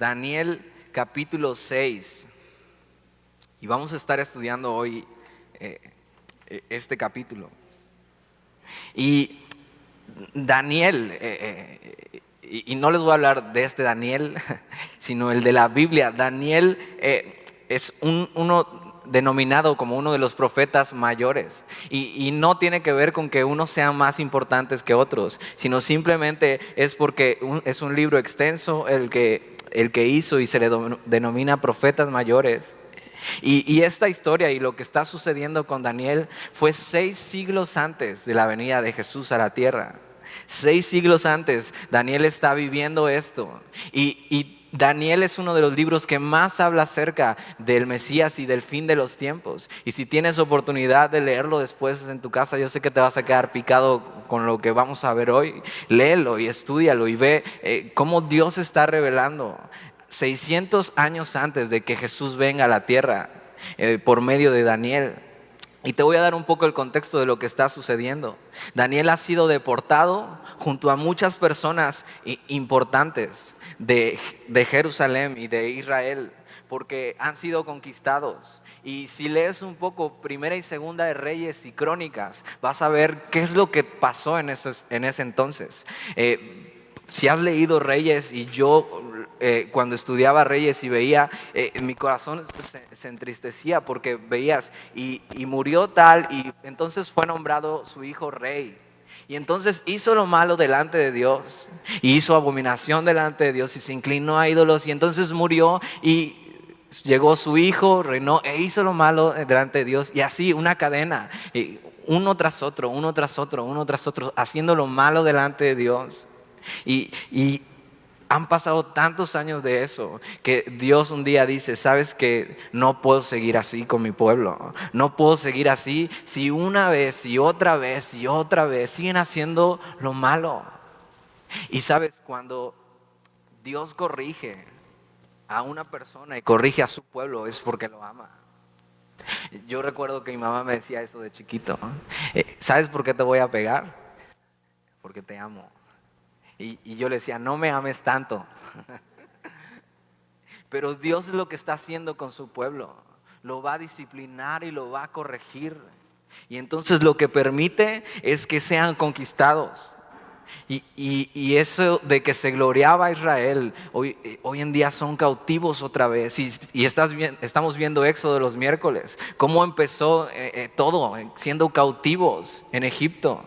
Daniel capítulo 6. Y vamos a estar estudiando hoy este capítulo. Y Daniel, y no les voy a hablar de este Daniel, sino el de la Biblia. Daniel es uno denominado como uno de los profetas mayores. Y no tiene que ver con que unos sean más importantes que otros, sino simplemente es porque es un libro extenso el que hizo y se le denomina profetas mayores. Y esta historia y lo que está sucediendo con Daniel fue 6 siglos antes de la venida de Jesús a la tierra. 6 siglos antes Daniel está viviendo esto. Y Daniel es uno de los libros que más habla acerca del Mesías y del fin de los tiempos. Y si tienes oportunidad de leerlo después en tu casa, yo sé que te vas a quedar picado con lo que vamos a ver hoy. Léelo y estúdialo y ve cómo Dios está revelando 600 años antes de que Jesús venga a la tierra por medio de Daniel. Y te voy a dar un poco el contexto de lo que está sucediendo. Daniel ha sido deportado junto a muchas personas importantes de Jerusalén y de Israel, porque han sido conquistados. Y si lees un poco Primera y Segunda de Reyes y Crónicas, vas a ver qué es lo que pasó en ese entonces. Si has leído Reyes, y yo cuando estudiaba Reyes y veía, mi corazón se entristecía porque veías y murió tal, y entonces fue nombrado su hijo rey. Y entonces hizo lo malo delante de Dios, y hizo abominación delante de Dios, y se inclinó a ídolos, y entonces murió, y llegó su hijo, reinó, e hizo lo malo delante de Dios, y así una cadena, uno tras otro, uno tras otro, uno tras otro, haciendo lo malo delante de Dios. Y han pasado tantos años de eso que Dios un día dice: sabes que no puedo seguir así con mi pueblo, no puedo seguir así si una vez y otra vez y otra vez siguen haciendo lo malo. Y sabes, cuando Dios corrige a una persona y corrige a su pueblo, es porque lo ama. Yo recuerdo que mi mamá me decía eso de chiquito: ¿sabes por qué te voy a pegar? Porque te amo. Y yo le decía: no me ames tanto. Pero Dios es lo que está haciendo con su pueblo. Lo va a disciplinar y lo va a corregir. Y entonces lo que permite es que sean conquistados. Y eso de que se gloriaba Israel, hoy en día son cautivos otra vez. Y estamos viendo Éxodo los miércoles, cómo empezó todo siendo cautivos en Egipto.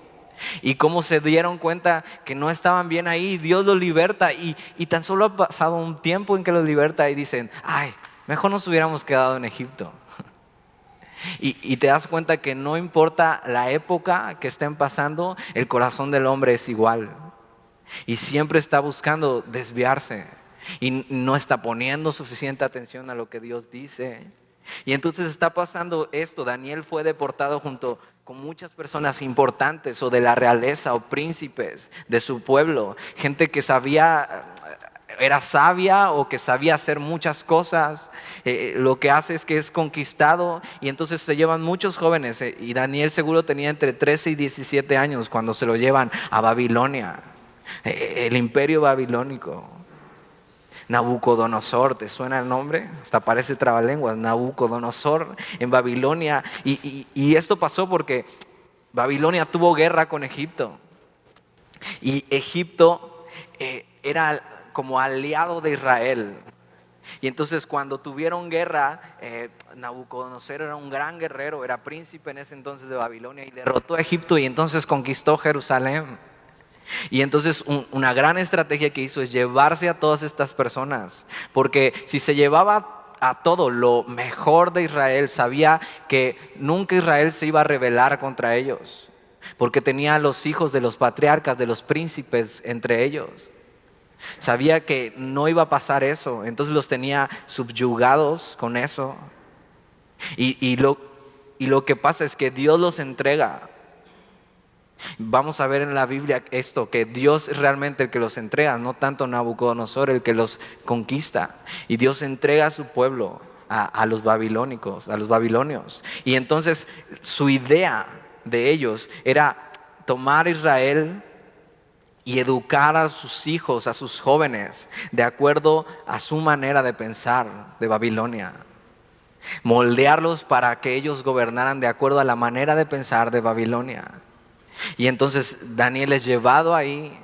Y cómo se dieron cuenta que no estaban bien ahí, Dios los liberta, y tan solo ha pasado un tiempo en que los liberta y dicen: ay, mejor nos hubiéramos quedado en Egipto. Y te das cuenta que no importa la época que estén pasando, el corazón del hombre es igual. Y siempre está buscando desviarse y no está poniendo suficiente atención a lo que Dios dice. Y entonces está pasando esto. Daniel fue deportado junto con muchas personas importantes, o de la realeza, o príncipes de su pueblo, gente que era sabia o que sabía hacer muchas cosas. Lo que hace es que es conquistado, y entonces se llevan muchos jóvenes, y Daniel seguro tenía entre 13 y 17 años cuando se lo llevan a Babilonia, el imperio babilónico. Nabucodonosor, ¿te suena el nombre? Hasta parece trabalenguas. Nabucodonosor en Babilonia. Y esto pasó porque Babilonia tuvo guerra con Egipto. Y Egipto era como aliado de Israel. Y entonces cuando tuvieron guerra, Nabucodonosor era un gran guerrero, era príncipe en ese entonces de Babilonia, y derrotó a Egipto, y entonces conquistó Jerusalén. Y entonces una gran estrategia que hizo es llevarse a todas estas personas, porque si se llevaba a todo lo mejor de Israel, sabía que nunca Israel se iba a rebelar contra ellos, porque tenía a los hijos de los patriarcas, de los príncipes entre ellos. Sabía que no iba a pasar eso, entonces los tenía subyugados con eso. Y lo que pasa es que Dios los entrega. Vamos a ver en la Biblia esto, que Dios es realmente el que los entrega, no tanto Nabucodonosor el que los conquista. Y Dios entrega a su pueblo a los babilónicos, a los babilonios. Y entonces su idea de ellos era tomar Israel y educar a sus hijos, a sus jóvenes, de acuerdo a su manera de pensar de Babilonia. Moldearlos para que ellos gobernaran de acuerdo a la manera de pensar de Babilonia. Y entonces Daniel es llevado ahí.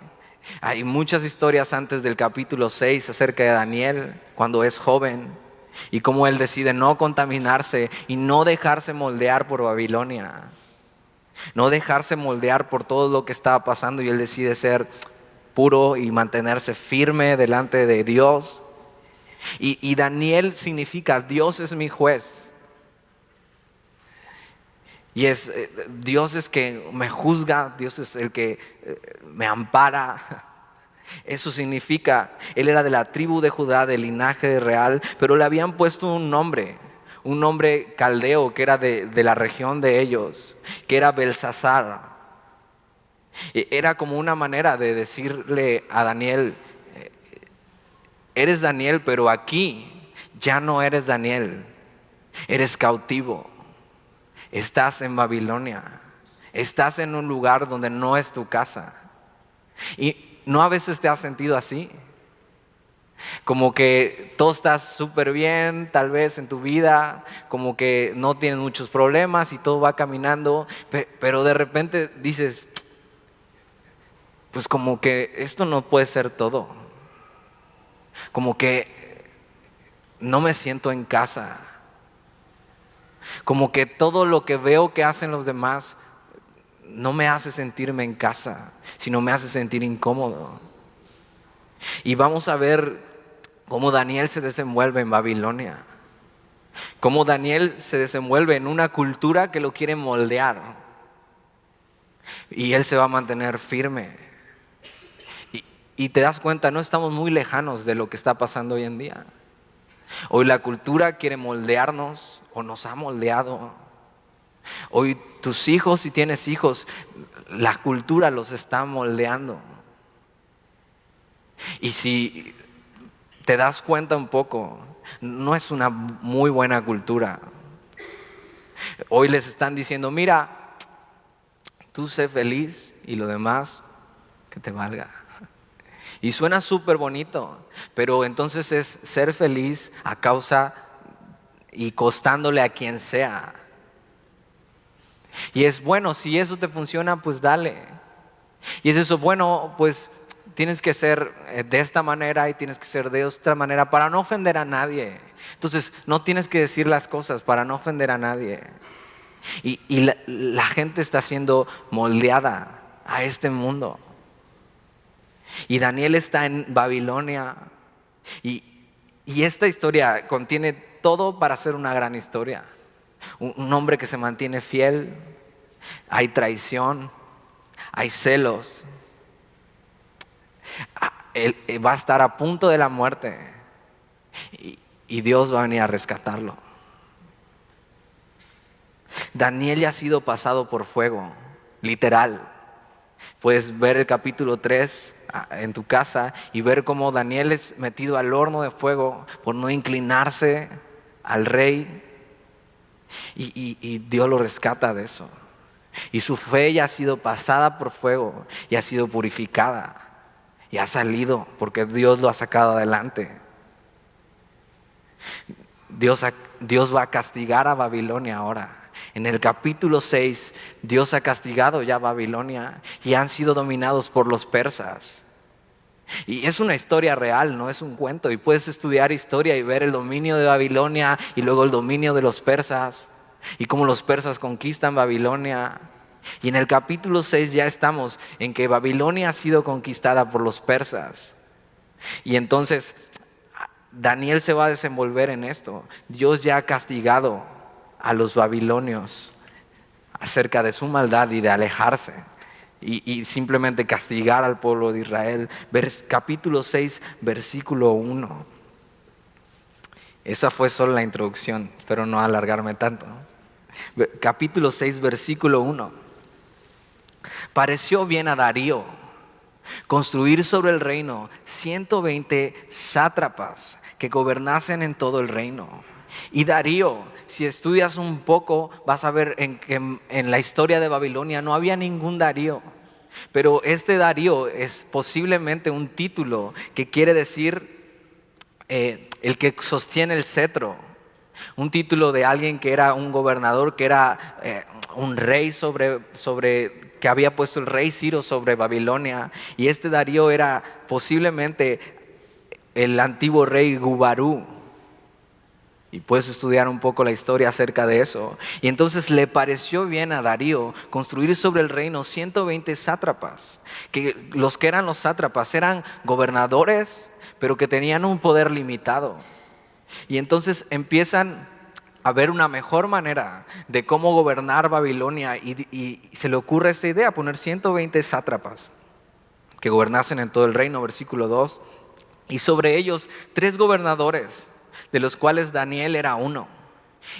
Hay muchas historias antes del capítulo 6 acerca de Daniel cuando es joven y cómo él decide no contaminarse y no dejarse moldear por Babilonia. No dejarse moldear por todo lo que estaba pasando, y él decide ser puro y mantenerse firme delante de Dios. Y Daniel significa Dios es mi juez. Y Dios es que me juzga, Dios es el que me ampara. Eso significa, él era de la tribu de Judá, del linaje real, pero le habían puesto un nombre caldeo que era de la región de ellos, que era Belsasar. Era como una manera de decirle a Daniel, eres Daniel, pero aquí ya no eres Daniel, eres cautivo, estás en Babilonia, estás en un lugar donde no es tu casa. Y no a veces te has sentido así, como que todo está súper bien tal vez en tu vida, como que no tienes muchos problemas y todo va caminando, pero de repente dices, pues como que esto no puede ser todo, como que no me siento en casa, como que todo lo que veo que hacen los demás no me hace sentirme en casa, sino me hace sentir incómodo. Y vamos a ver cómo Daniel se desenvuelve en Babilonia, cómo Daniel se desenvuelve en una cultura que lo quiere moldear, y él se va a mantener firme. Y te das cuenta, no estamos muy lejanos de lo que está pasando hoy en día. Hoy la cultura quiere moldearnos, o nos ha moldeado. Hoy tus hijos, si tienes hijos, la cultura los está moldeando. Y si te das cuenta un poco, no es una muy buena cultura. Hoy les están diciendo, mira, tú sé feliz y lo demás que te valga. Y suena súper bonito, pero entonces es ser feliz a causa y costándole a quien sea. Y es bueno, si eso te funciona, pues dale. Y es eso, bueno, pues tienes que ser de esta manera y tienes que ser de otra manera para no ofender a nadie. Entonces no tienes que decir las cosas para no ofender a nadie. Y la gente está siendo moldeada a este mundo. Y Daniel está en Babilonia. Y esta historia contiene todo para ser una gran historia. Un hombre que se mantiene fiel. Hay traición. Hay celos. Él va a estar a punto de la muerte. Y Dios va a venir a rescatarlo. Daniel ya ha sido pasado por fuego. Literal. Puedes ver el capítulo 3 en tu casa y ver cómo Daniel es metido al horno de fuego por no inclinarse al rey, y Dios lo rescata de eso, y su fe ya ha sido pasada por fuego y ha sido purificada y ha salido porque Dios lo ha sacado adelante. Dios va a castigar a Babilonia ahora. En el capítulo 6, Dios ha castigado ya a Babilonia y han sido dominados por los persas. Y es una historia real, no es un cuento. Y puedes estudiar historia y ver el dominio de Babilonia y luego el dominio de los persas y cómo los persas conquistan Babilonia. Y en el capítulo 6 ya estamos en que Babilonia ha sido conquistada por los persas. Y entonces Daniel se va a desenvolver en esto. Dios ya ha castigado a los babilonios acerca de su maldad y de alejarse y simplemente castigar al pueblo de Israel. Capítulo 6, versículo 1. Esa fue solo la introducción, pero no alargarme tanto. Capítulo 6, versículo 1. Pareció bien a Darío construir sobre el reino 120 sátrapas que gobernasen en todo el reino. Y Darío, si estudias un poco, vas a ver que en la historia de Babilonia no había ningún Darío. Pero este Darío es posiblemente un título que quiere decir el que sostiene el cetro. Un título de alguien que era un gobernador, que era un rey que había puesto el rey Ciro sobre Babilonia. Y este Darío era posiblemente el antiguo rey Gubarú. Y puedes estudiar un poco la historia acerca de eso. Y entonces le pareció bien a Darío construir sobre el reino 120 sátrapas. Que los que eran los sátrapas eran gobernadores, pero que tenían un poder limitado. Y entonces empiezan a ver una mejor manera de cómo gobernar Babilonia. Y se le ocurre esta idea, poner 120 sátrapas que gobernasen en todo el reino, versículo 2. Y sobre ellos 3 gobernadores, de los cuales Daniel era uno.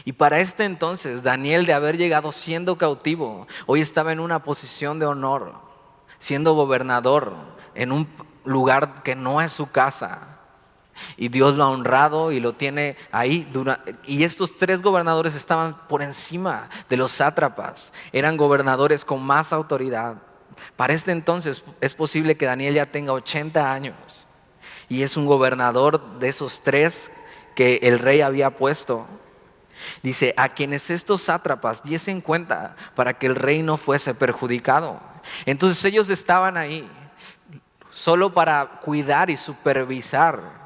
Y para este entonces, Daniel, de haber llegado siendo cautivo, hoy estaba en una posición de honor, siendo gobernador en un lugar que no es su casa. Y Dios lo ha honrado y lo tiene ahí. Y estos 3 gobernadores estaban por encima de los sátrapas. Eran gobernadores con más autoridad. Para este entonces es posible que Daniel ya tenga 80 años. Y es un gobernador de esos 3 que el rey había puesto. Dice, a quienes estos sátrapas diesen cuenta para que el rey no fuese perjudicado. Entonces ellos estaban ahí solo para cuidar y supervisar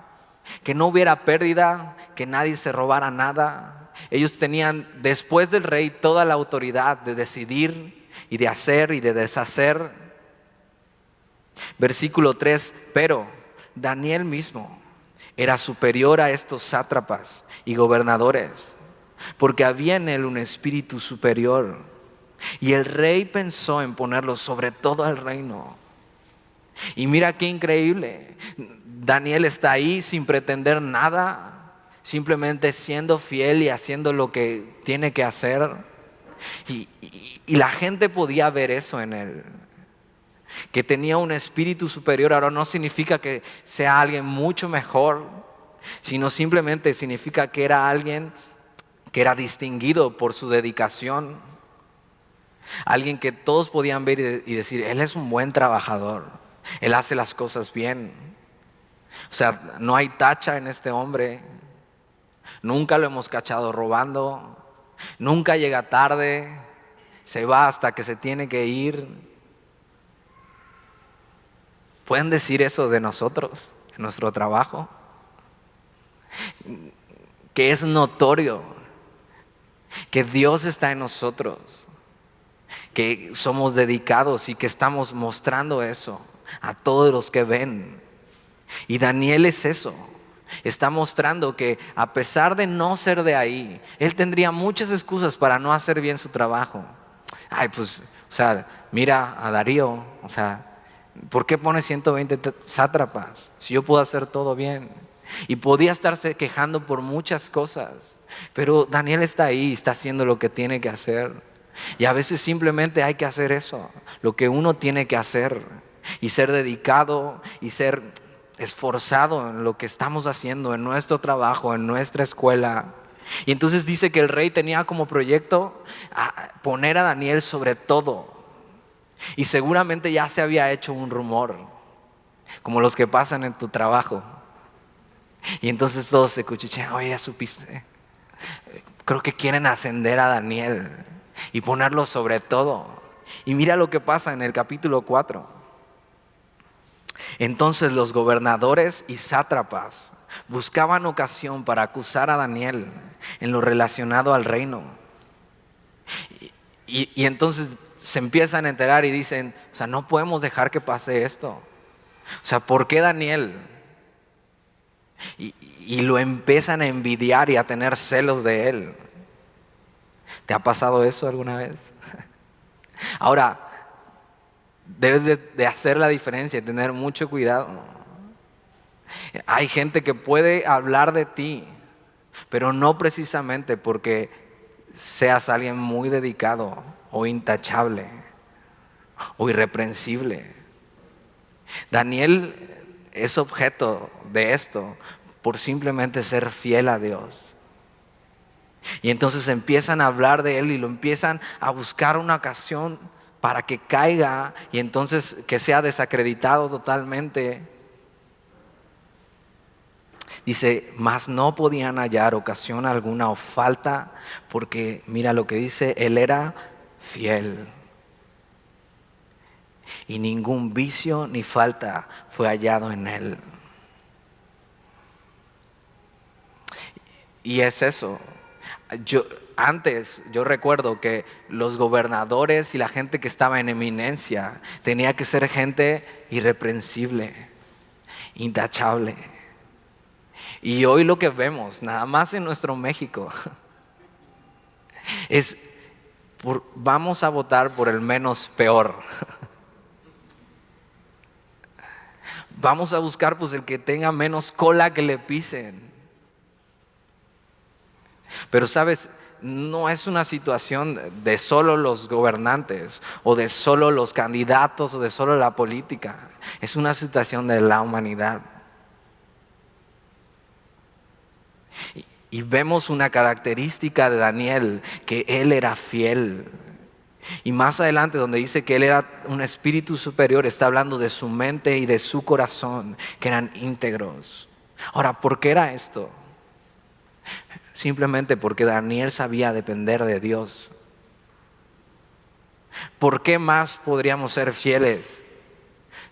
que no hubiera pérdida, que nadie se robara nada. Ellos tenían después del rey toda la autoridad de decidir y de hacer y de deshacer. Versículo 3, pero Daniel mismo era superior a estos sátrapas y gobernadores, porque había en él un espíritu superior. Y el rey pensó en ponerlo sobre todo el reino. Y mira qué increíble. Daniel está ahí sin pretender nada, simplemente siendo fiel y haciendo lo que tiene que hacer. Y la gente podía ver eso en él, que tenía un espíritu superior. Ahora no significa que sea alguien mucho mejor, sino simplemente significa que era alguien que era distinguido por su dedicación. Alguien que todos podían ver y decir, él es un buen trabajador, él hace las cosas bien. O sea, no hay tacha en este hombre. Nunca lo hemos cachado robando, nunca llega tarde, se va hasta que se tiene que ir. ¿Pueden decir eso de nosotros, en nuestro trabajo? Que es notorio que Dios está en nosotros, que somos dedicados y que estamos mostrando eso a todos los que ven. Y Daniel es eso. Está mostrando que a pesar de no ser de ahí, él tendría muchas excusas para no hacer bien su trabajo. Ay, pues, o sea, mira a Darío, o sea, ¿por qué pone 120 sátrapas si yo puedo hacer todo bien? Y podía estarse quejando por muchas cosas, pero Daniel está ahí, está haciendo lo que tiene que hacer. Y a veces simplemente hay que hacer eso, lo que uno tiene que hacer, y ser dedicado y ser esforzado en lo que estamos haciendo, en nuestro trabajo, en nuestra escuela. Y entonces dice que el rey tenía como proyecto poner a Daniel sobre todo. Y seguramente ya se había hecho un rumor, como los que pasan en tu trabajo. Y entonces todos se cuchichean, oye, ya supiste, creo que quieren ascender a Daniel y ponerlo sobre todo. Y mira lo que pasa en el capítulo 4. Entonces los gobernadores y sátrapas buscaban ocasión para acusar a Daniel en lo relacionado al reino. Y entonces se empiezan a enterar y dicen, o sea, no podemos dejar que pase esto. O sea, ¿por qué Daniel? Y lo empiezan a envidiar y a tener celos de él. ¿Te ha pasado eso alguna vez? Ahora, debes de hacer la diferencia y tener mucho cuidado. Hay gente que puede hablar de ti, pero no precisamente porque seas alguien muy dedicado o intachable o irreprensible. Daniel es objeto de esto por simplemente ser fiel a Dios. Y entonces empiezan a hablar de él y lo empiezan a buscar una ocasión para que caiga y entonces que sea desacreditado totalmente. Dice, mas no podían hallar ocasión alguna o falta, porque mira lo que dice, él era fiel. Y ningún vicio ni falta fue hallado en él. Y es eso. Yo recuerdo que los gobernadores y la gente que estaba en eminencia tenía que ser gente irreprensible, intachable. Y hoy lo que vemos, nada más en nuestro México, es vamos a votar por el menos peor. Vamos a buscar pues el que tenga menos cola que le pisen. Pero sabes, no es una situación de solo los gobernantes o de solo los candidatos o de solo la política. Es una situación de la humanidad. Y vemos una característica de Daniel, que él era fiel. Y más adelante donde dice que él era un espíritu superior, está hablando de su mente y de su corazón, que eran íntegros. Ahora, ¿por qué era esto? Simplemente porque Daniel sabía depender de Dios. ¿Por qué más podríamos ser fieles?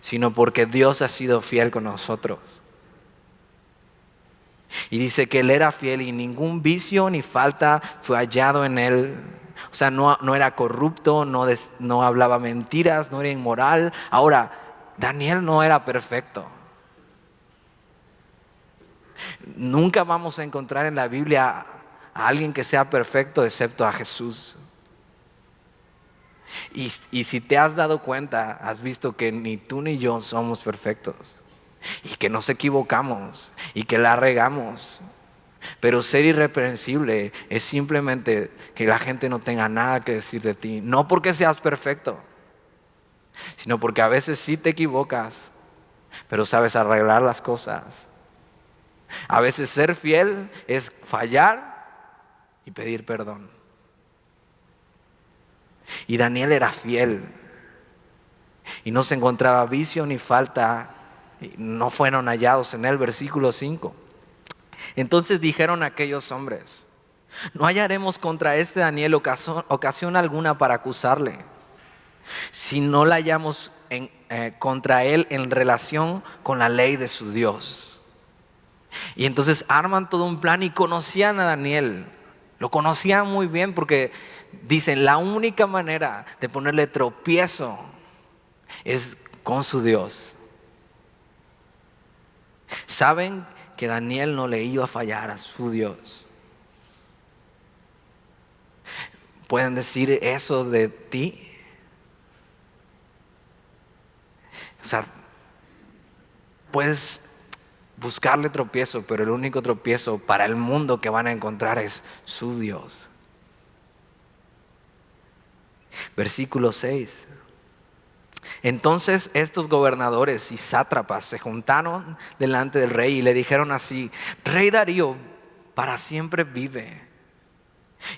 Sino porque Dios ha sido fiel con nosotros. Y dice que él era fiel y ningún vicio ni falta fue hallado en él. O sea, no era corrupto, no hablaba mentiras, no era inmoral. Ahora, Daniel no era perfecto. Nunca vamos a encontrar en la Biblia a alguien que sea perfecto excepto a Jesús. Y si te has dado cuenta, has visto que ni tú ni yo somos perfectos. Y que nos equivocamos y que la regamos. Pero ser irreprensible es simplemente que la gente no tenga nada que decir de ti. No porque seas perfecto, sino porque a veces sí te equivocas, pero sabes arreglar las cosas. A veces ser fiel es fallar y pedir perdón. Y Daniel era fiel y no se encontraba vicio ni falta. No fueron hallados en él, versículo 5. Entonces dijeron aquellos hombres: no hallaremos contra este Daniel ocasión alguna para acusarle, si no la hallamos contra él en relación con la ley de su Dios. Y entonces arman todo un plan y conocían a Daniel. Lo conocían muy bien porque dicen, la única manera de ponerle tropiezo es con su Dios. Saben que Daniel no le iba a fallar a su Dios. ¿Pueden decir eso de ti? O sea, puedes buscarle tropiezo, pero el único tropiezo para el mundo que van a encontrar es su Dios. Versículo 6. Entonces estos gobernadores y sátrapas se juntaron delante del rey y le dijeron así: Rey Darío, para siempre vive.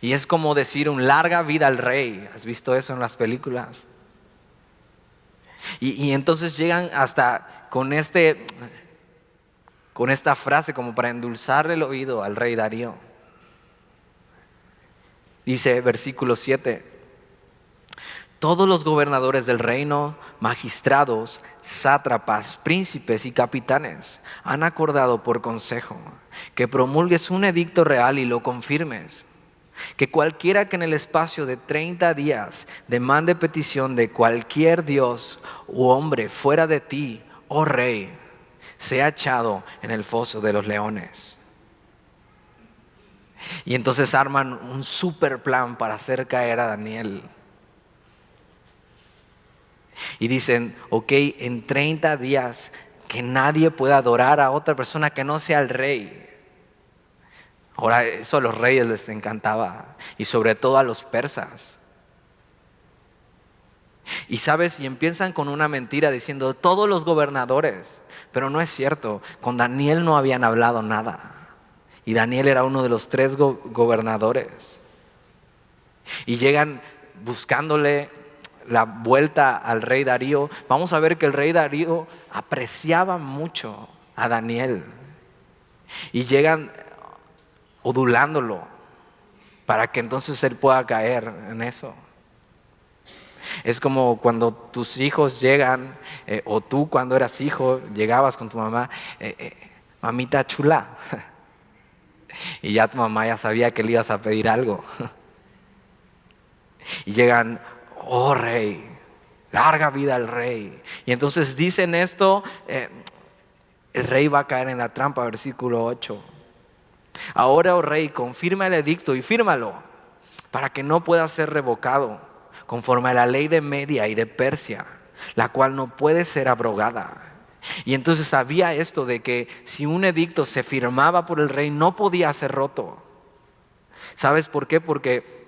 Y es como decir un larga vida al rey. ¿Has visto eso en las películas? Y entonces llegan hasta con esta frase como para endulzarle el oído al rey Darío. Dice versículo 7: todos los gobernadores del reino, magistrados, sátrapas, príncipes y capitanes han acordado por consejo que promulgues un edicto real y lo confirmes, que cualquiera que en el espacio de 30 días demande petición de cualquier dios u hombre fuera de ti, oh rey, sea echado en el foso de los leones. Y entonces arman un super plan para hacer caer a Daniel. Y dicen, ok, en 30 días que nadie pueda adorar a otra persona que no sea el rey. Ahora eso a los reyes les encantaba, y sobre todo a los persas. Y sabes, y empiezan con una mentira diciendo todos los gobernadores, pero no es cierto. Con Daniel no habían hablado nada, y Daniel era uno de los 3 gobernadores. Y llegan buscándole la vuelta al rey Darío, vamos a ver que el rey Darío apreciaba mucho a Daniel y llegan adulándolo para que entonces él pueda caer en eso. Es como cuando tus hijos llegan, o tú cuando eras hijo, llegabas con tu mamá, mamita chula, y ya tu mamá ya sabía que le ibas a pedir algo. Y llegan, oh rey, larga vida al rey. Y entonces dicen esto, el rey va a caer en la trampa, versículo 8. Ahora, oh rey, confirma el edicto y fírmalo, para que no pueda ser revocado, conforme a la ley de Media y de Persia, la cual no puede ser abrogada. Y entonces sabía esto de que si un edicto se firmaba por el rey, no podía ser roto. ¿Sabes por qué? Porque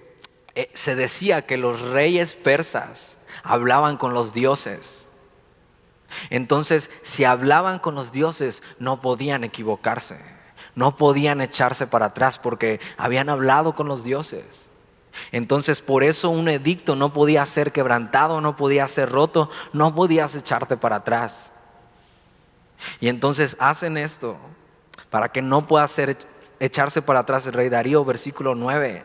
se decía que los reyes persas hablaban con los dioses. Entonces, si hablaban con los dioses, no podían equivocarse, no podían echarse para atrás porque habían hablado con los dioses. Entonces, por eso un edicto no podía ser quebrantado, no podía ser roto, no podías echarte para atrás. Y entonces hacen esto para que no pueda ser echarse para atrás el rey Darío, versículo 9.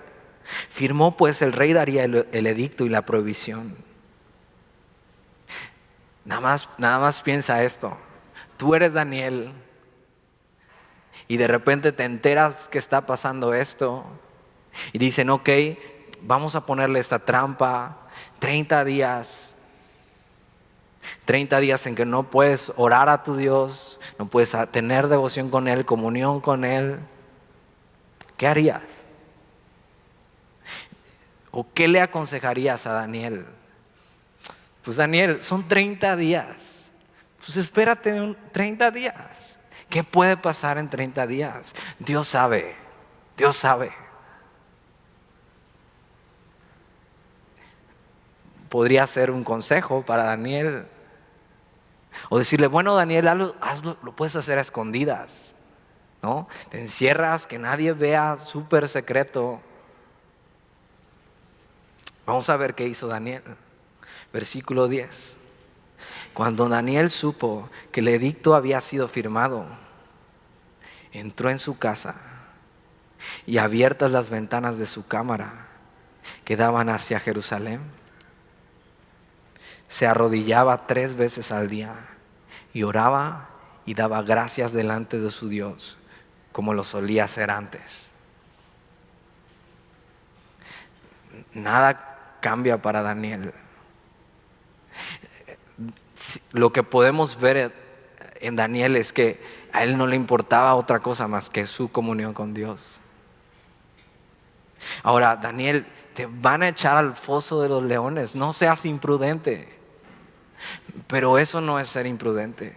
Firmó pues el rey Darío el edicto y la prohibición. Nada más piensa esto. Tú eres Daniel y de repente te enteras que está pasando esto y dicen, ok, vamos a ponerle esta trampa, 30 días en que no puedes orar a tu Dios, no puedes tener devoción con Él, comunión con Él. ¿Qué harías? ¿O qué le aconsejarías a Daniel? Pues Daniel, son 30 días. Pues espérate 30 días. ¿Qué puede pasar en 30 días? Dios sabe, Dios sabe. Podría ser un consejo para Daniel. O decirle, bueno Daniel, hazlo, lo puedes hacer a escondidas, ¿no? Te encierras, que nadie vea, súper secreto. Vamos a ver qué hizo Daniel. Versículo 10. Cuando Daniel supo que el edicto había sido firmado, entró en su casa y abiertas las ventanas de su cámara que daban hacia Jerusalén, se arrodillaba 3 veces al día y oraba y daba gracias delante de su Dios, como lo solía hacer antes. Nada cambia para Daniel. Lo que podemos ver en Daniel es que a él no le importaba otra cosa más que su comunión con Dios. Ahora, Daniel, te van a echar al foso de los leones, no seas imprudente. Pero eso no es ser imprudente.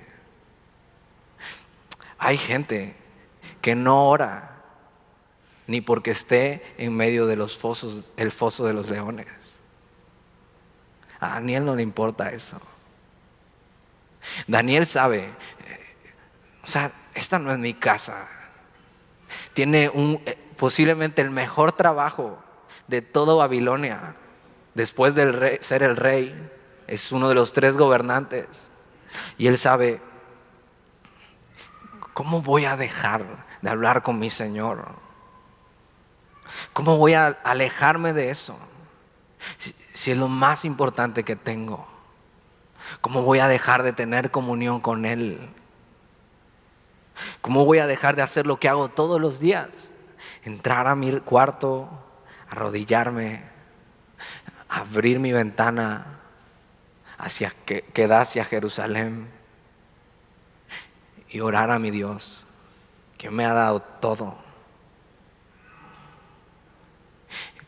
Hay gente que no ora ni porque esté en medio de los fosos, el foso de los leones. A Daniel no le importa eso. Daniel sabe, esta no es mi casa. Tiene posiblemente el mejor trabajo de toda Babilonia. Después de ser el rey, es uno de los 3 gobernantes. Y él sabe, ¿cómo voy a dejar de hablar con mi Señor? ¿Cómo voy a alejarme de eso? Si es lo más importante que tengo. ¿Cómo voy a dejar de tener comunión con Él? ¿Cómo voy a dejar de hacer lo que hago todos los días? Entrar a mi cuarto, arrodillarme, abrir mi ventana que da hacia Jerusalén y orar a mi Dios, que me ha dado todo.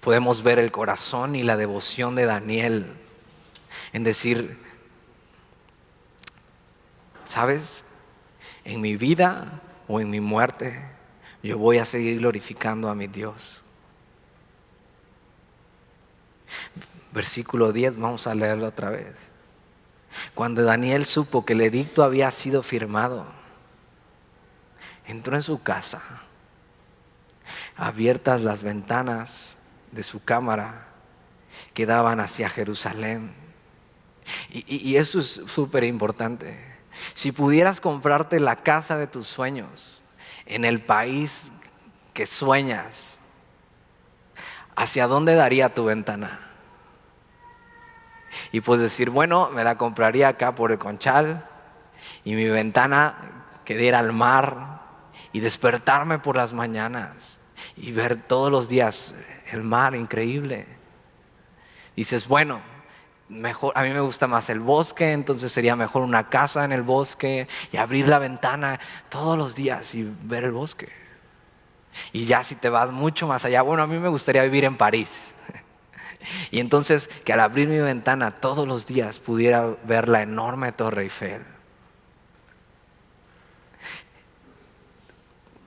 Podemos ver el corazón y la devoción de Daniel en decir, ¿sabes? En mi vida o en mi muerte, yo voy a seguir glorificando a mi Dios. Versículo 10, vamos a leerlo otra vez. Cuando Daniel supo que el edicto había sido firmado, entró en su casa, abiertas las ventanas de su cámara que daban hacia Jerusalén, Y eso es súper importante. Si pudieras comprarte la casa de tus sueños en el país que sueñas, ¿hacia dónde daría tu ventana? Y puedes decir, bueno, me la compraría acá por el Conchal y mi ventana que diera al mar y despertarme por las mañanas y ver todos los días el mar increíble. Dices, bueno, mejor, a mí me gusta más el bosque, entonces sería mejor una casa en el bosque y abrir la ventana todos los días y ver el bosque. Y ya si te vas mucho más allá, bueno, a mí me gustaría vivir en París. Y entonces que al abrir mi ventana todos los días pudiera ver la enorme Torre Eiffel.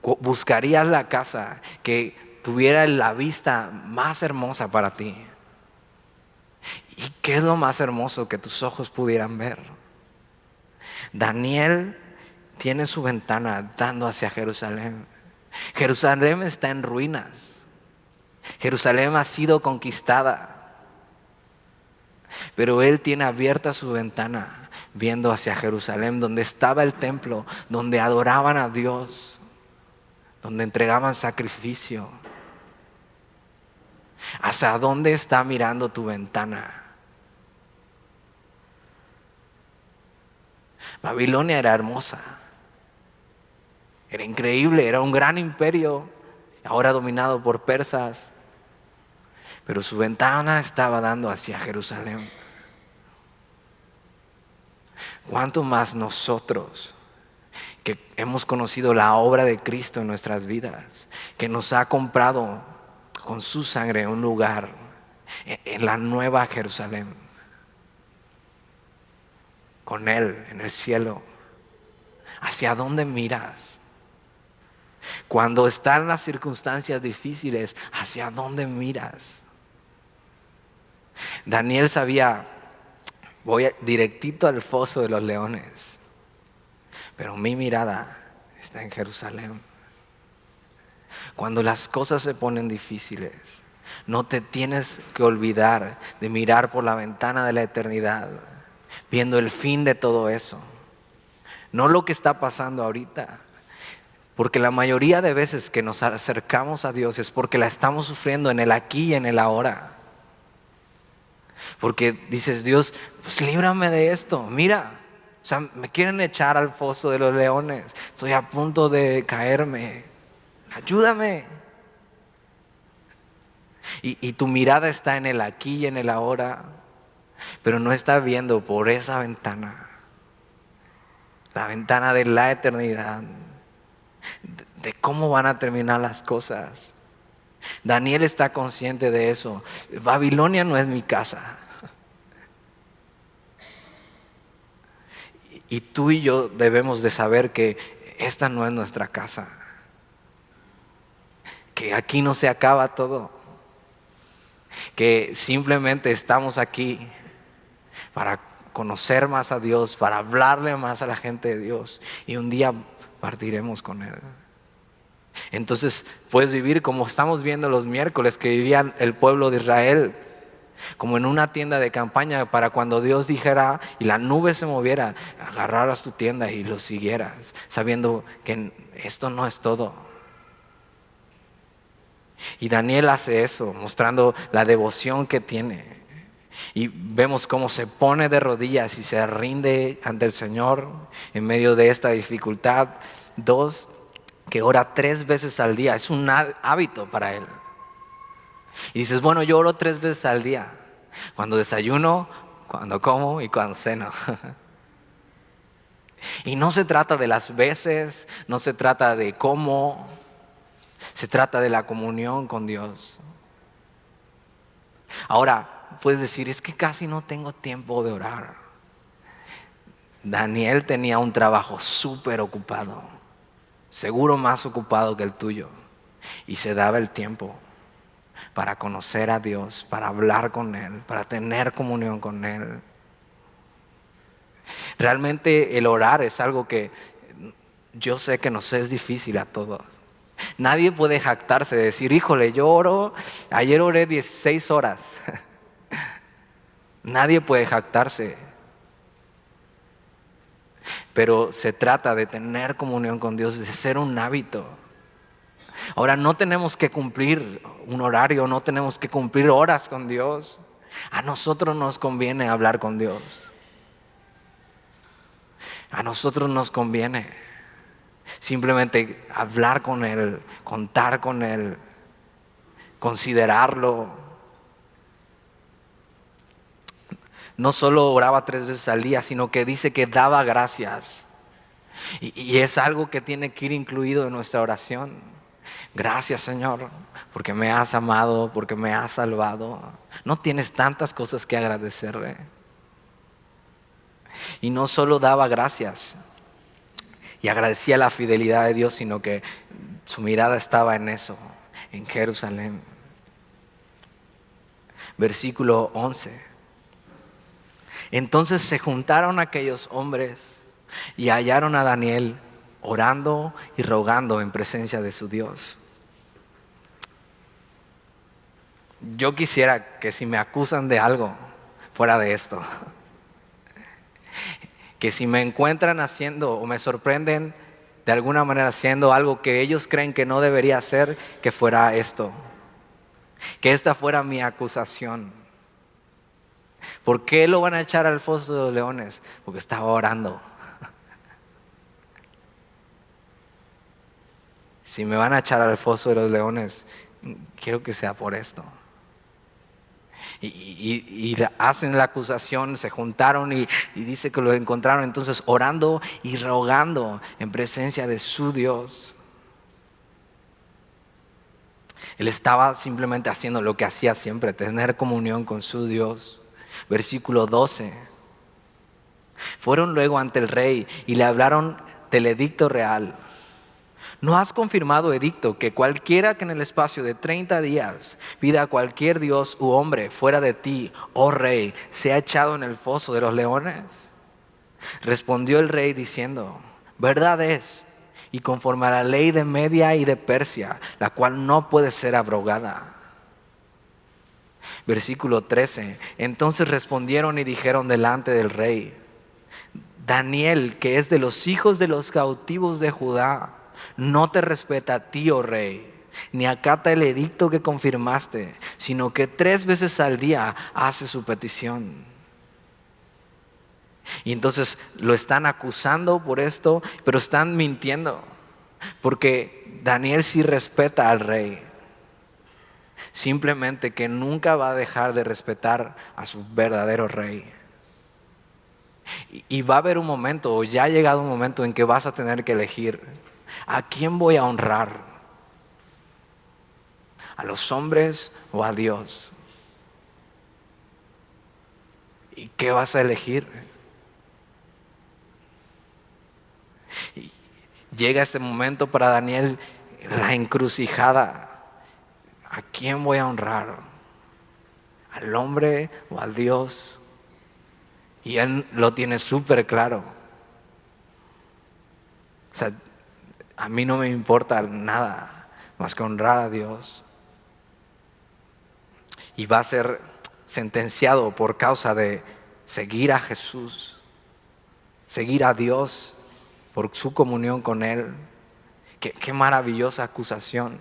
Buscarías la casa que tuviera la vista más hermosa para ti. ¿Y qué es lo más hermoso que tus ojos pudieran ver? Daniel tiene su ventana dando hacia Jerusalén. Jerusalén está en ruinas. Jerusalén ha sido conquistada. Pero él tiene abierta su ventana viendo hacia Jerusalén, donde estaba el templo, donde adoraban a Dios, donde entregaban sacrificio. ¿Hacia dónde está mirando tu ventana? Babilonia era hermosa, era increíble, era un gran imperio, ahora dominado por persas, pero su ventana estaba dando hacia Jerusalén. ¿Cuánto más nosotros que hemos conocido la obra de Cristo en nuestras vidas, que nos ha comprado con su sangre un lugar en la nueva Jerusalén, con Él en el cielo? ¿Hacia dónde miras? Cuando están las circunstancias difíciles, ¿hacia dónde miras? Daniel sabía, voy directito al foso de los leones, pero mi mirada está en Jerusalén. Cuando las cosas se ponen difíciles, no te tienes que olvidar de mirar por la ventana de la eternidad, viendo el fin de todo eso. No lo que está pasando ahorita. Porque la mayoría de veces que nos acercamos a Dios es porque la estamos sufriendo en el aquí y en el ahora. Porque dices, Dios, pues líbrame de esto. Mira, o sea, me quieren echar al foso de los leones. Estoy a punto de caerme. Ayúdame. Y tu mirada está en el aquí y en el ahora, pero no está viendo por esa ventana. La ventana de la eternidad. De cómo van a terminar las cosas. Daniel está consciente de eso. Babilonia no es mi casa. Y tú y yo debemos de saber que esta no es nuestra casa. Que aquí no se acaba todo. Que simplemente estamos aquí para conocer más a Dios, para hablarle más a la gente de Dios. Y un día partiremos con Él. Entonces puedes vivir como estamos viendo los miércoles que vivían el pueblo de Israel, como en una tienda de campaña, para cuando Dios dijera y la nube se moviera, agarraras tu tienda y lo siguieras, sabiendo que esto no es todo. Y Daniel hace eso, mostrando la devoción que tiene. Y vemos cómo se pone de rodillas y se rinde ante el Señor en medio de esta dificultad. 2, que ora 3 veces al día, es un hábito para él. Y dices, bueno, yo oro 3 veces al día, cuando desayuno, cuando como y cuando ceno. Y no se trata de las veces, no se trata de cómo, se trata de la comunión con Dios. Ahora, puedes decir, es que casi no tengo tiempo de orar. Daniel tenía un trabajo súper ocupado, seguro más ocupado que el tuyo, y se daba el tiempo para conocer a Dios, para hablar con Él, para tener comunión con Él. Realmente el orar es algo que yo sé que nos es difícil a todos. Nadie puede jactarse de decir, híjole, yo oro, ayer oré 16 horas. Nadie puede jactarse. Pero se trata de tener comunión con Dios, de ser un hábito. Ahora, no tenemos que cumplir un horario, no tenemos que cumplir horas con Dios. A nosotros nos conviene hablar con Dios. A nosotros nos conviene simplemente hablar con Él, contar con Él, considerarlo. No solo oraba 3 veces al día, sino que dice que daba gracias. Y es algo que tiene que ir incluido en nuestra oración. Gracias, Señor, porque me has amado, porque me has salvado. No tienes tantas cosas que agradecerle. Y no solo daba gracias y agradecía la fidelidad de Dios, sino que su mirada estaba en eso, en Jerusalén. Versículo 11. Entonces se juntaron aquellos hombres y hallaron a Daniel orando y rogando en presencia de su Dios. Yo quisiera que si me acusan de algo, fuera de esto. Que si me encuentran haciendo o me sorprenden de alguna manera haciendo algo que ellos creen que no debería hacer, que fuera esto. Que esta fuera mi acusación. ¿Por qué lo van a echar al foso de los leones? Porque estaba orando. Si me van a echar al foso de los leones, quiero que sea por esto. Y hacen la acusación, se juntaron y dice que lo encontraron entonces orando y rogando en presencia de su Dios. Él estaba simplemente haciendo lo que hacía siempre, tener comunión con su Dios. Versículo 12. Fueron luego ante el rey y le hablaron del edicto real. ¿No has confirmado, edicto, que cualquiera que en el espacio de 30 días pida a cualquier dios u hombre fuera de ti, oh rey, sea echado en el foso de los leones? Respondió el rey diciendo, verdad es, y conforme a la ley de Media y de Persia, la cual no puede ser abrogada. Versículo 13. Entonces respondieron y dijeron delante del rey, Daniel, que es de los hijos de los cautivos de Judá, no te respeta a ti, oh rey, ni acata el edicto que confirmaste, sino que 3 veces al día hace su petición. Y entonces lo están acusando por esto, pero están mintiendo, porque Daniel sí respeta al rey, simplemente que nunca va a dejar de respetar a su verdadero rey. Y va a haber un momento, o ya ha llegado un momento en que vas a tener que elegir, ¿a quién voy a honrar? ¿A los hombres o a Dios? ¿Y qué vas a elegir? Y llega este momento para Daniel, la encrucijada. ¿A quién voy a honrar? ¿Al hombre o a Dios? Y él lo tiene súper claro. O sea, a mí no me importa nada más que honrar a Dios. Y va a ser sentenciado por causa de seguir a Jesús, seguir a Dios por su comunión con Él. Qué maravillosa acusación.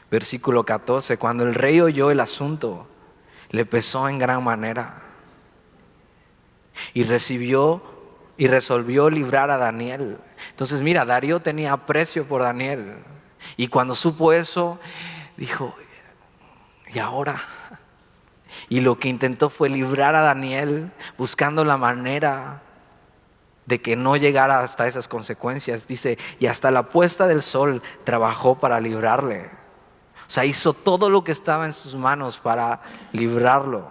Versículo 14, cuando el rey oyó el asunto, le pesó en gran manera y resolvió librar a Daniel. Entonces mira, Darío tenía aprecio por Daniel y cuando supo eso dijo, ¿y ahora? Y lo que intentó fue librar a Daniel buscando la manera de que no llegara hasta esas consecuencias. Dice, y hasta la puesta del sol trabajó para librarle. O sea, hizo todo lo que estaba en sus manos para librarlo.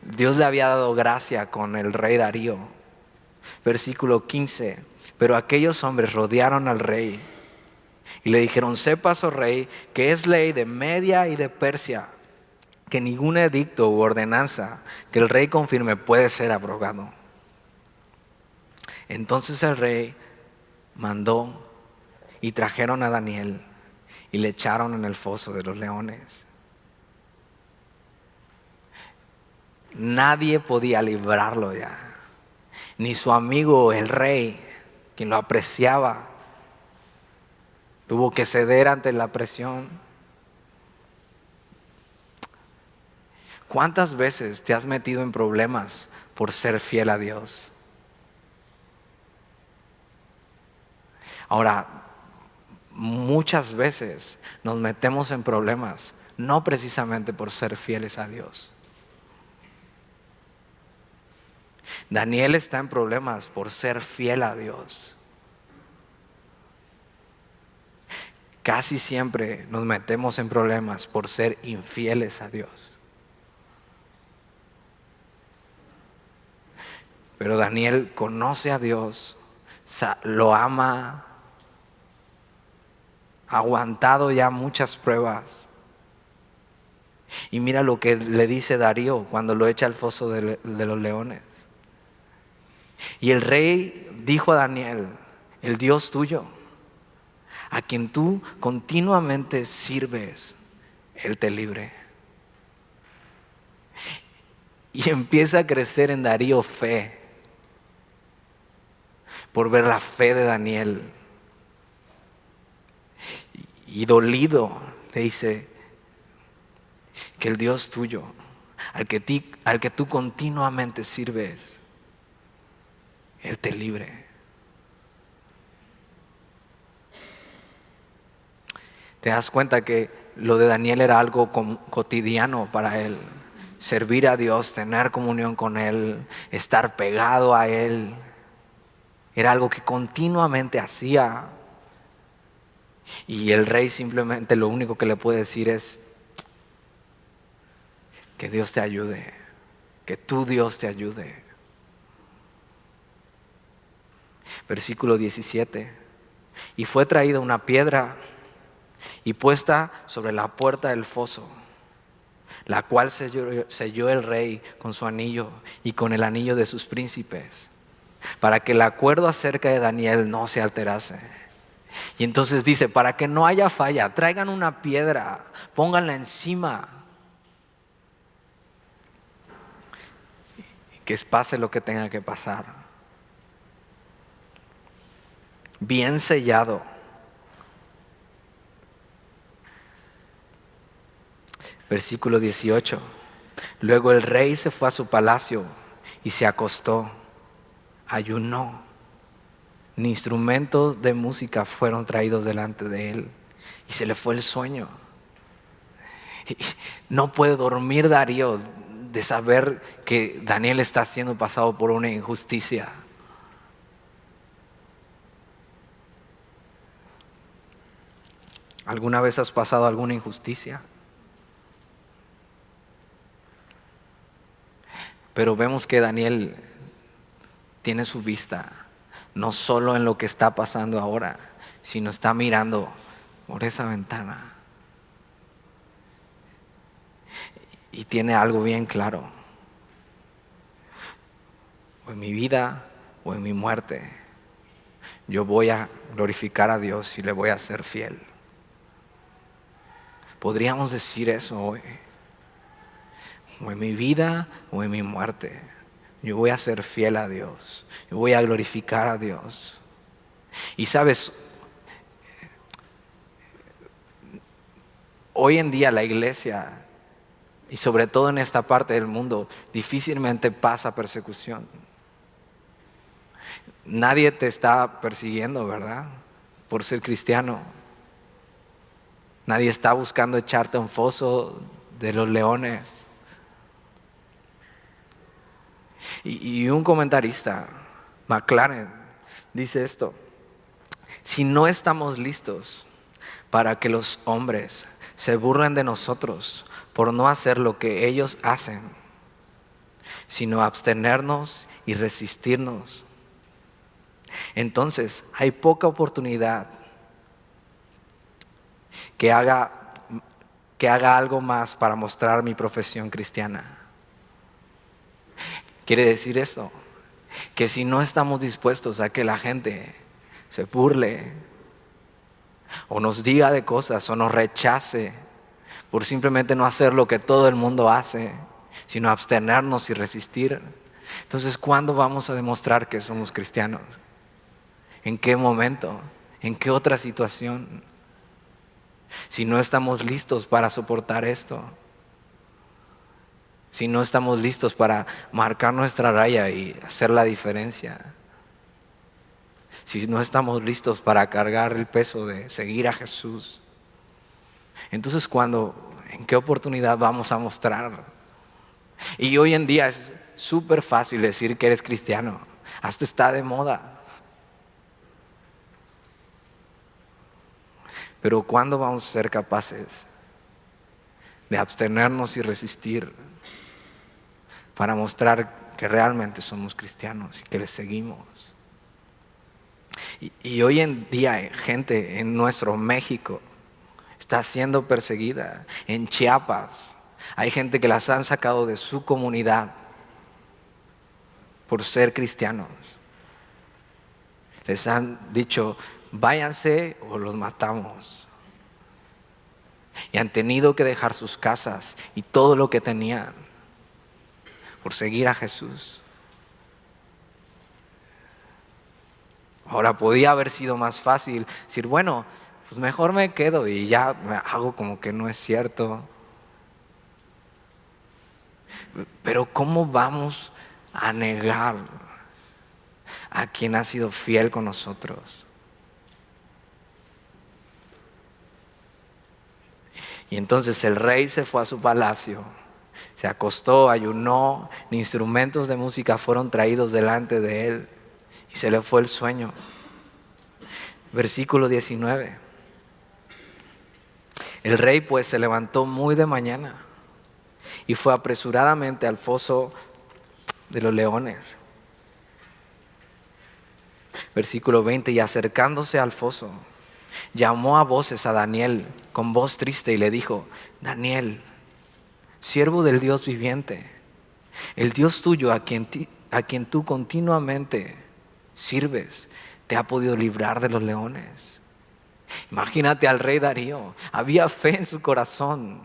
Dios le había dado gracia con el rey Darío. Versículo 15. Pero aquellos hombres rodearon al rey y le dijeron, sepas, oh rey, que es ley de Media y de Persia, que ningún edicto u ordenanza que el rey confirme puede ser abrogado. Entonces el rey mandó y trajeron a Daniel y le echaron en el foso de los leones. Nadie podía librarlo ya. Ni su amigo el rey, quien lo apreciaba, tuvo que ceder ante la presión. ¿Cuántas veces te has metido en problemas por ser fiel a Dios? Ahora, muchas veces nos metemos en problemas no precisamente por ser fieles a Dios. Daniel está en problemas por ser fiel a Dios. Casi siempre nos metemos en problemas por ser infieles a Dios. Pero Daniel conoce a Dios, lo ama, ha aguantado ya muchas pruebas. Y mira lo que le dice Darío cuando lo echa al foso de los leones. Y el rey dijo a Daniel: el Dios tuyo, a quien tú continuamente sirves, Él te libre. Y empieza a crecer en Darío fe, por ver la fe de Daniel. Y dolido le dice que el Dios tuyo, al que tú continuamente sirves, Él te libre. Te das cuenta que lo de Daniel era algo cotidiano para él. Servir a Dios, tener comunión con Él, estar pegado a Él. Era algo que continuamente hacía. Y el rey simplemente lo único que le puede decir es: que Dios te ayude, que tu Dios te ayude. Versículo 17. Y fue traída una piedra y puesta sobre la puerta del foso, la cual selló el rey con su anillo y con el anillo de sus príncipes, para que el acuerdo acerca de Daniel no se alterase. Y entonces dice: para que no haya falla, traigan una piedra, pónganla encima, que pase lo que tenga que pasar. Bien sellado. Versículo 18. Luego el rey se fue a su palacio y se acostó, ayunó. Ni instrumentos de música fueron traídos delante de él, y se le fue el sueño. No puede dormir Darío de saber que Daniel está siendo pasado por una injusticia. ¿Alguna vez has pasado alguna injusticia? Pero vemos que Daniel tiene su vista no solo en lo que está pasando ahora, sino está mirando por esa ventana. Y tiene algo bien claro: o en mi vida o en mi muerte, yo voy a glorificar a Dios y le voy a ser fiel. Podríamos decir eso hoy: o en mi vida o en mi muerte, yo voy a ser fiel a Dios, yo voy a glorificar a Dios. Y sabes, hoy en día la iglesia, y sobre todo en esta parte del mundo, difícilmente pasa persecución. Nadie te está persiguiendo, ¿verdad?, por ser cristiano. Nadie está buscando echarte a un foso de los leones. Y un comentarista, McLaren, dice esto: si no estamos listos para que los hombres se burlen de nosotros por no hacer lo que ellos hacen, sino abstenernos y resistirnos, entonces hay poca oportunidad que haga algo más para mostrar mi profesión cristiana. Quiere decir esto, que si no estamos dispuestos a que la gente se burle o nos diga de cosas o nos rechace por simplemente no hacer lo que todo el mundo hace, sino abstenernos y resistir. Entonces, ¿cuándo vamos a demostrar que somos cristianos? ¿En qué momento? ¿En qué otra situación? Si no estamos listos para soportar esto, si no estamos listos para marcar nuestra raya y hacer la diferencia, si no estamos listos para cargar el peso de seguir a Jesús, entonces ¿en qué oportunidad vamos a mostrar? Y hoy en día es súper fácil decir que eres cristiano, hasta está de moda. Pero ¿cuándo vamos a ser capaces de abstenernos y resistir para mostrar que realmente somos cristianos y que les seguimos? Y hoy en día gente en nuestro México está siendo perseguida. En Chiapas hay gente que las han sacado de su comunidad por ser cristianos. Les han dicho, váyanse o los matamos. Y han tenido que dejar sus casas y todo lo que tenían por seguir a Jesús. Ahora podía haber sido más fácil decir, bueno, pues mejor me quedo y ya me hago como que no es cierto. Pero ¿cómo vamos a negar a quien ha sido fiel con nosotros? Y entonces el rey se fue a su palacio, se acostó, ayunó, ni instrumentos de música fueron traídos delante de él, y se le fue el sueño. Versículo 19. El rey pues se levantó muy de mañana y fue apresuradamente al foso de los leones. Versículo 20, y acercándose al foso, llamó a voces a Daniel con voz triste y le dijo, Daniel, siervo del Dios viviente, el Dios tuyo a quien tú continuamente sirves, te ha podido librar de los leones. Imagínate al rey Darío, había fe en su corazón,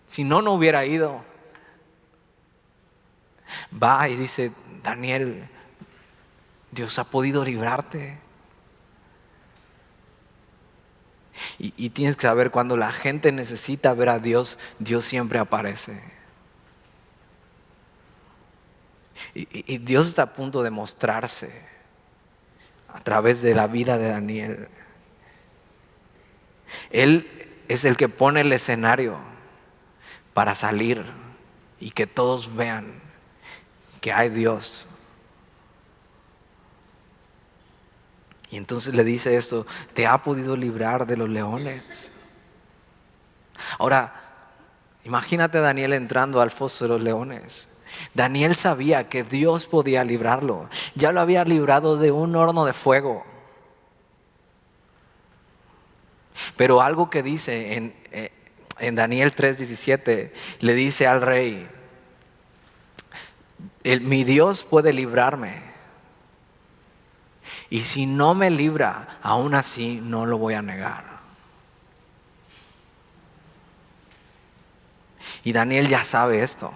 si no, no hubiera ido. Va y dice, Daniel, Dios ha podido librarte. Y tienes que saber, cuando la gente necesita ver a Dios, Dios siempre aparece. Y Dios está a punto de mostrarse a través de la vida de Daniel. Él es el que pone el escenario para salir y que todos vean que hay Dios. Y entonces le dice esto, te ha podido librar de los leones. Ahora, imagínate a Daniel entrando al foso de los leones. Daniel sabía que Dios podía librarlo. Ya lo había librado de un horno de fuego. Pero algo que dice en Daniel 3:17, le dice al rey, mi Dios puede librarme. Y si no me libra, aún así no lo voy a negar. Y Daniel ya sabe esto,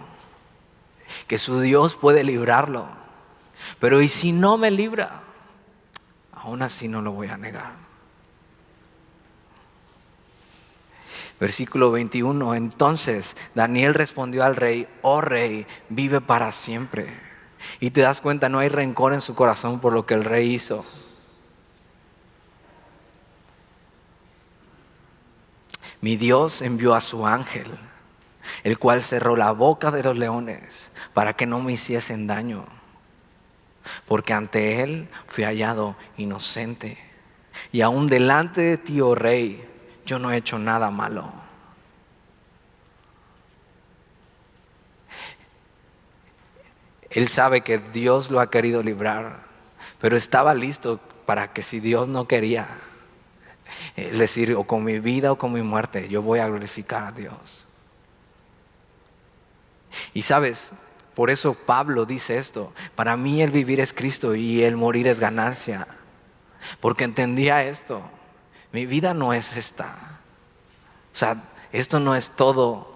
que su Dios puede librarlo. Pero ¿y si no me libra? Aún así no lo voy a negar. Versículo 21, entonces Daniel respondió al rey, oh rey, vive para siempre. Y te das cuenta, no hay rencor en su corazón por lo que el rey hizo. Mi Dios envió a su ángel, el cual cerró la boca de los leones para que no me hiciesen daño, porque ante él fui hallado inocente. Y aún delante de ti, oh rey, yo no he hecho nada malo. Él sabe que Dios lo ha querido librar, pero estaba listo para que si Dios no quería, es decir, o con mi vida o con mi muerte, yo voy a glorificar a Dios. Y sabes, por eso Pablo dice esto, para mí el vivir es Cristo y el morir es ganancia, porque entendía esto, mi vida no es esta, o sea, esto no es todo.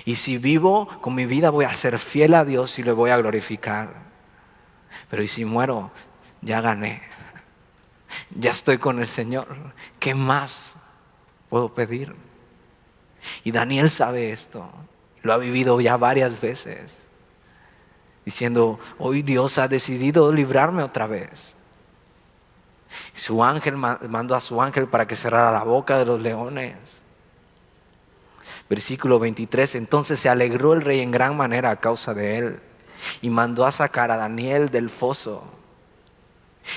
Y si vivo con mi vida voy a ser fiel a Dios y le voy a glorificar. Pero y si muero, ya gané. Ya estoy con el Señor. ¿Qué más puedo pedir? Y Daniel sabe esto. Lo ha vivido ya varias veces. Diciendo, hoy Dios ha decidido librarme otra vez. Su ángel mandó a su ángel para que cerrara la boca de los leones. Versículo 23, entonces se alegró el rey en gran manera a causa de él y mandó a sacar a Daniel del foso.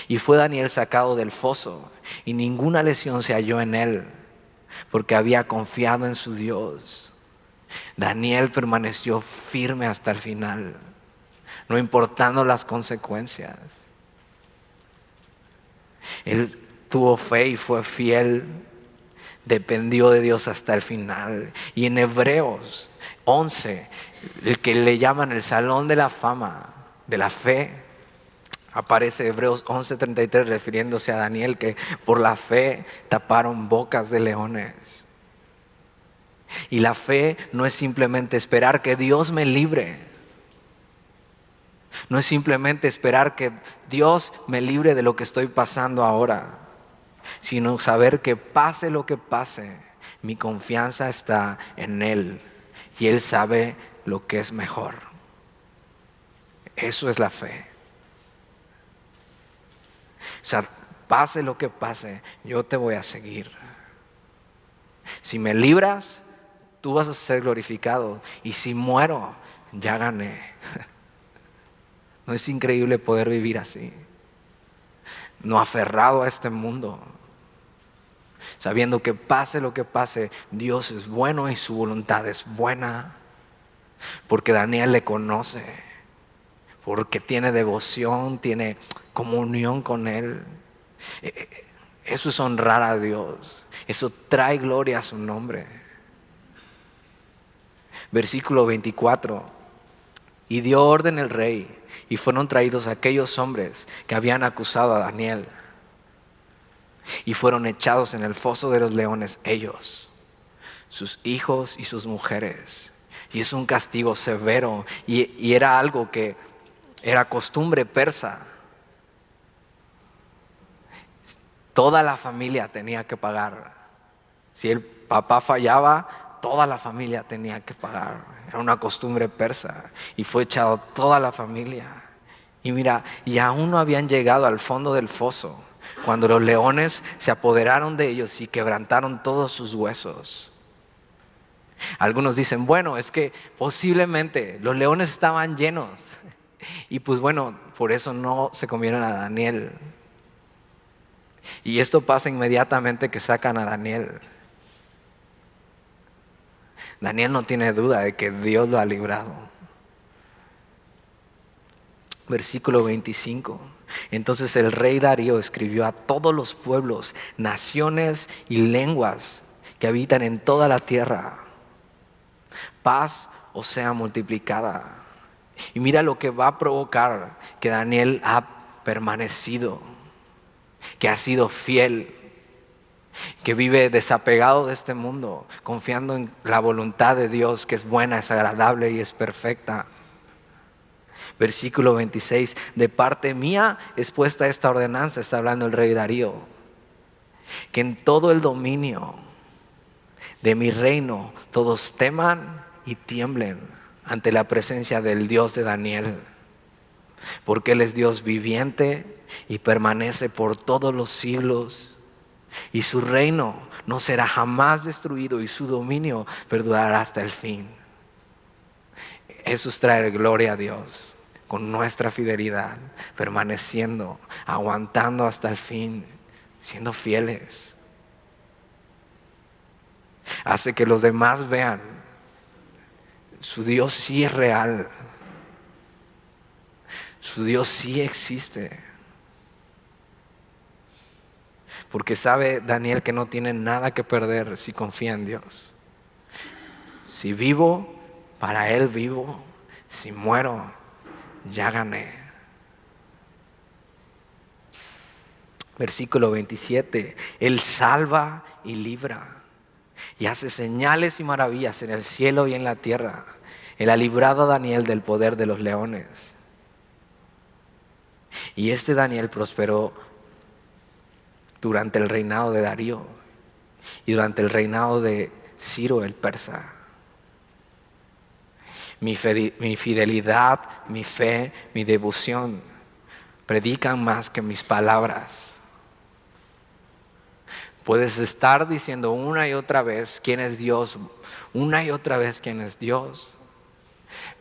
Y fue Daniel sacado del foso y ninguna lesión se halló en él porque había confiado en su Dios. Daniel permaneció firme hasta el final, no importando las consecuencias. Él tuvo fe y fue fiel, dependió de Dios hasta el final. Y en Hebreos 11, el que le llaman el Salón de la Fama de la Fe, aparece Hebreos 11:33 refiriéndose a Daniel, que por la fe taparon bocas de leones. Y la fe no es simplemente esperar que Dios me libre. No es simplemente esperar que Dios me libre de lo que estoy pasando ahora, sino saber que pase lo que pase, mi confianza está en Él y Él sabe lo que es mejor. Eso es la fe. O sea, pase lo que pase, yo te voy a seguir. Si me libras, tú vas a ser glorificado. Y si muero, ya gané. ¿No es increíble poder vivir así? No aferrado a este mundo, sabiendo que pase lo que pase, Dios es bueno y su voluntad es buena. Porque Daniel le conoce, porque tiene devoción, tiene comunión con Él. Eso es honrar a Dios, eso trae gloria a su nombre. Versículo 24, y dio orden el rey, y fueron traídos aquellos hombres que habían acusado a Daniel, y fueron echados en el foso de los leones ellos, sus hijos y sus mujeres. Y es un castigo severo, y era algo que era costumbre persa. Toda la familia tenía que pagar. Si el papá fallaba, toda la familia tenía que pagar. Era una costumbre persa. Y fue echado toda la familia. Y mira, y aún no habían llegado al fondo del foso cuando los leones se apoderaron de ellos y quebrantaron todos sus huesos. Algunos dicen, bueno, es que posiblemente los leones estaban llenos. Y pues bueno, por eso no se comieron a Daniel. Y esto pasa inmediatamente que sacan a Daniel. Daniel no tiene duda de que Dios lo ha librado. Versículo 25. Entonces el rey Darío escribió a todos los pueblos, naciones y lenguas que habitan en toda la tierra: paz os sea multiplicada. Y mira lo que va a provocar que Daniel ha permanecido, que ha sido fiel, que vive desapegado de este mundo, confiando en la voluntad de Dios, que es buena, es agradable y es perfecta. Versículo 26, de parte mía es puesta esta ordenanza, está hablando el rey Darío, que en todo el dominio de mi reino todos teman y tiemblen ante la presencia del Dios de Daniel, porque Él es Dios viviente y permanece por todos los siglos, y su reino no será jamás destruido y su dominio perdurará hasta el fin. Eso es traer gloria a Dios con nuestra fidelidad, permaneciendo, aguantando hasta el fin, siendo fieles. Hace que los demás vean, su Dios sí es real, su Dios sí existe. Porque sabe Daniel que no tiene nada que perder si confía en Dios. Si vivo, para Él vivo. Si muero, ya gané. Versículo 27. Él salva y libra. y hace señales y maravillas en el cielo y en la tierra. Él ha librado a Daniel del poder de los leones. Y este Daniel prosperó durante el reinado de Darío y durante el reinado de Ciro el persa. Mi fidelidad, mi fe, mi devoción predican más que mis palabras. Puedes estar diciendo una y otra vez quién es Dios, una y otra vez quién es Dios.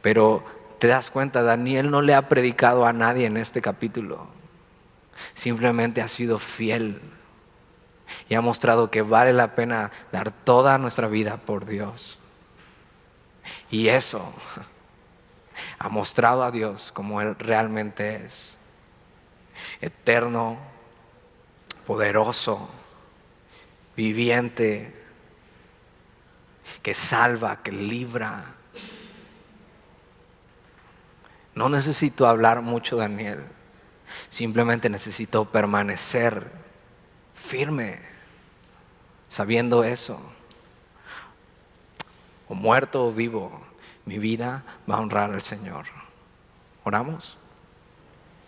Pero te das cuenta, Daniel no le ha predicado a nadie en este capítulo. Simplemente ha sido fiel y ha mostrado que vale la pena dar toda nuestra vida por Dios. Y eso ha mostrado a Dios como Él realmente es: eterno, poderoso, viviente, que salva, que libra. No necesito hablar mucho, Daniel. Simplemente necesito permanecer firme, sabiendo eso. O muerto o vivo, mi vida va a honrar al Señor. ¿Oramos?